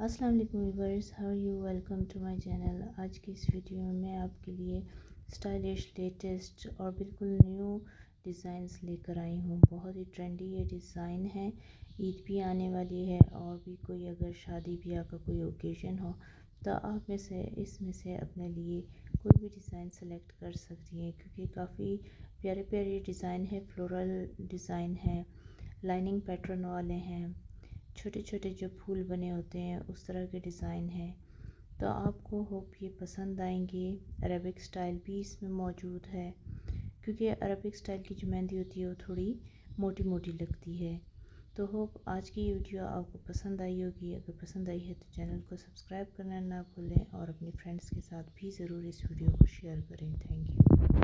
अस्सलाम वालेकुम viewers, how you, welcome to my channel. आज की इस वीडियो में मैं आपके लिए स्टाइलिश, लेटेस्ट और बिल्कुल न्यू डिज़ाइंस लेकर आई हूँ। बहुत ही ट्रेंडी ये डिज़ाइन है। ईद भी आने वाली है और भी कोई अगर शादी ब्याह का कोई ओकेज़न हो तो आप में से इसमें से अपने लिए कोई भी डिज़ाइन सेलेक्ट कर सकती हैं, क्योंकि काफ़ी प्यारे प्यारे डिज़ाइन है। फ्लोरल डिज़ाइन है, लाइनिंग पैटर्न वाले हैं, छोटे छोटे जो फूल बने होते हैं उस तरह के डिज़ाइन हैं। तो आपको होप ये पसंद आएंगे। अरबिक स्टाइल भी इसमें मौजूद है, क्योंकि अरबिक स्टाइल की जो मेहंदी होती है वो थोड़ी मोटी मोटी लगती है। तो होप आज की ये वीडियो आपको पसंद आई होगी। अगर पसंद आई है तो चैनल को सब्सक्राइब करना ना भूलें और अपने फ्रेंड्स के साथ भी ज़रूर इस वीडियो को शेयर करें। Thank you.